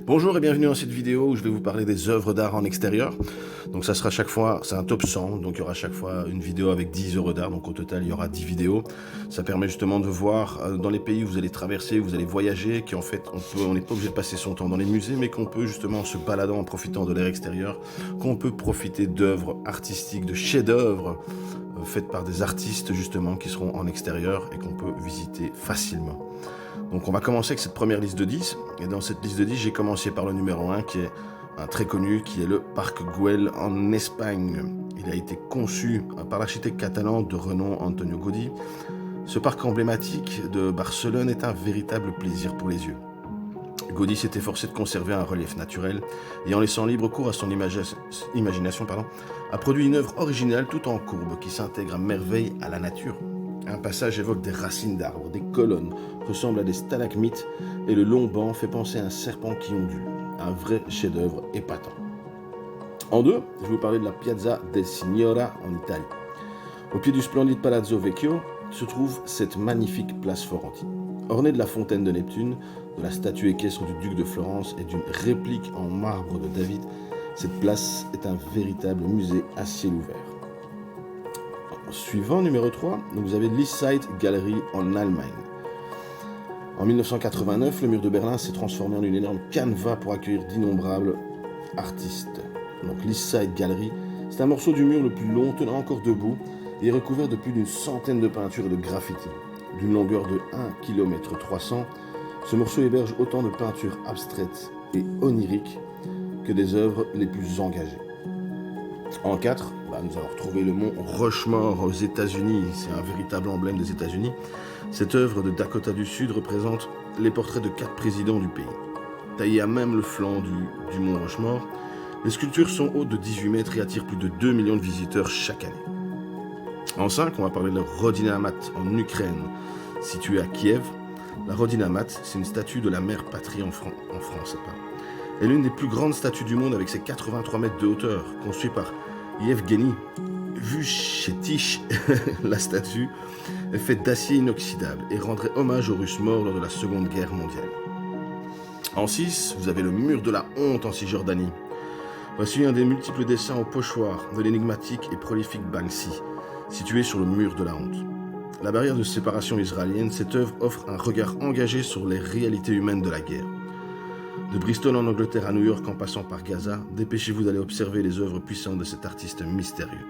Bonjour et bienvenue dans cette vidéo où je vais vous parler des œuvres d'art en extérieur. Donc ça sera chaque fois, c'est un top 100, donc il y aura chaque fois une vidéo avec 10 œuvres d'art, donc au total il y aura 10 vidéos. Ça permet justement de voir dans les pays où vous allez traverser, où vous allez voyager, qu'en fait on n'est pas obligé de passer son temps dans les musées, mais qu'on peut justement en se baladant, en profitant de l'air extérieur, qu'on peut profiter d'œuvres artistiques, de chefs-d'œuvre faites par des artistes justement qui seront en extérieur et qu'on peut visiter facilement. Donc on va commencer avec cette première liste de 10, et dans cette liste de 10, j'ai commencé par le numéro 1 qui est un très connu, qui est le Parc Güell en Espagne. Il a été conçu par l'architecte catalan de renom Antonio Gaudí. Ce parc emblématique de Barcelone est un véritable plaisir pour les yeux. Gaudí s'est efforcé de conserver un relief naturel et en laissant libre cours à son imagination, a produit une œuvre originale tout en courbe qui s'intègre à merveille à la nature. Un passage évoque des racines d'arbres, des colonnes ressemblent à des stalagmites et le long banc fait penser à un serpent qui ondule. Un vrai chef-d'œuvre épatant. En deux, je vais vous parler de la Piazza del Signora en Italie. Au pied du splendide Palazzo Vecchio se trouve cette magnifique place florentine. Ornée de la fontaine de Neptune, de la statue équestre du duc de Florence et d'une réplique en marbre de David, cette place est un véritable musée à ciel ouvert. Suivant, numéro 3, vous avez l'East Side Gallery en Allemagne. En 1989, le mur de Berlin s'est transformé en une énorme canevas pour accueillir d'innombrables artistes. Donc l'East Side Gallery, c'est un morceau du mur le plus long tenant encore debout et est recouvert de plus d'une centaine de peintures et de graffitis. D'une longueur de 1 km 300, ce morceau héberge autant de peintures abstraites et oniriques que des œuvres les plus engagées. En 4, nous allons retrouver le mont Rushmore aux États-Unis. C'est un véritable emblème des États-Unis. Cette œuvre de Dakota du Sud représente les portraits de 4 présidents du pays. Taillés à même le flanc du mont Rushmore, les sculptures sont hautes de 18 mètres et attirent plus de 2 millions de visiteurs chaque année. En 5, on va parler de la Rodina Mat en Ukraine, située à Kiev. La Rodina Mat, c'est une statue de la mère patrie en France. Elle est l'une des plus grandes statues du monde avec ses 83 mètres de hauteur, construite par Yevgeny Vuchetich. La statue est faite d'acier inoxydable et rendrait hommage aux Russes morts lors de la Seconde Guerre mondiale. En 6, vous avez le mur de la honte en Cisjordanie. Voici un des multiples dessins au pochoir de l'énigmatique et prolifique Banksy, situé sur le mur de la honte. La barrière de séparation israélienne, cette œuvre offre un regard engagé sur les réalités humaines de la guerre. De Bristol en Angleterre à New York en passant par Gaza, dépêchez-vous d'aller observer les œuvres puissantes de cet artiste mystérieux.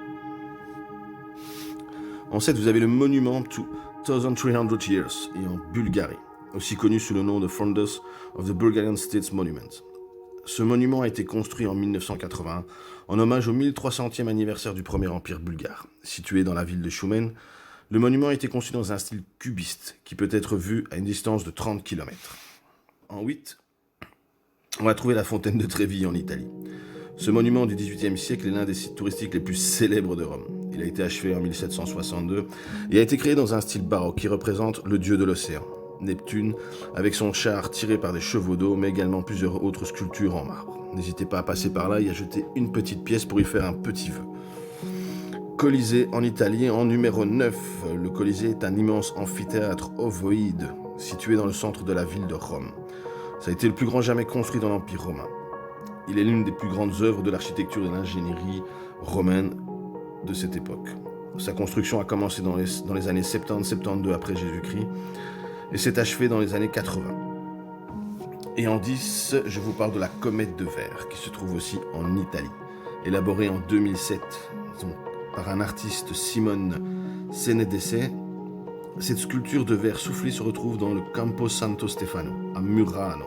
En 7, vous avez le monument to 1300 Years et en Bulgarie, aussi connu sous le nom de Founders of the Bulgarian State Monument. Ce monument a été construit en 1981 en hommage au 1300e anniversaire du premier empire bulgare. Situé dans la ville de Shumen, le monument a été conçu dans un style cubiste qui peut être vu à une distance de 30 km. En 8, on va trouver la fontaine de Trévi en Italie. Ce monument du XVIIIe siècle est l'un des sites touristiques les plus célèbres de Rome. Il a été achevé en 1762 et a été créé dans un style baroque qui représente le dieu de l'océan, Neptune, avec son char tiré par des chevaux d'eau, mais également plusieurs autres sculptures en marbre. N'hésitez pas à passer par là et à jeter une petite pièce pour y faire un petit vœu. Colisée en Italie en numéro 9. Le Colisée est un immense amphithéâtre ovoïde situé dans le centre de la ville de Rome. Ça a été le plus grand jamais construit dans l'Empire romain. Il est l'une des plus grandes œuvres de l'architecture et de l'ingénierie romaine de cette époque. Sa construction a commencé dans les années 70-72 après Jésus-Christ et s'est achevée dans les années 80. Et en 10, je vous parle de la comète de verre qui se trouve aussi en Italie. Élaborée en 2007 par un artiste Simone Senedese, cette sculpture de verre soufflé se retrouve dans le Campo Santo Stefano, à Murano.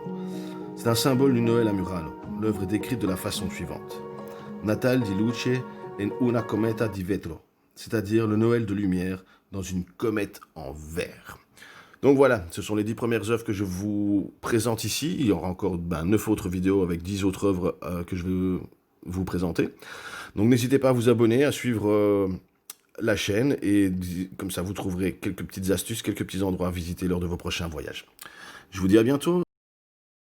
C'est un symbole du Noël à Murano. L'œuvre est décrite de la façon suivante. Natal di luce en una cometa di vetro, c'est-à-dire le Noël de lumière dans une comète en verre. Donc voilà, ce sont les 10 premières œuvres que je vous présente ici. Il y aura encore 9 autres vidéos avec 10 autres œuvres que je vais vous présenter. Donc n'hésitez pas à vous abonner, à suivre la chaîne et comme ça vous trouverez quelques petites astuces, quelques petits endroits à visiter lors de vos prochains voyages. Je vous dis à bientôt.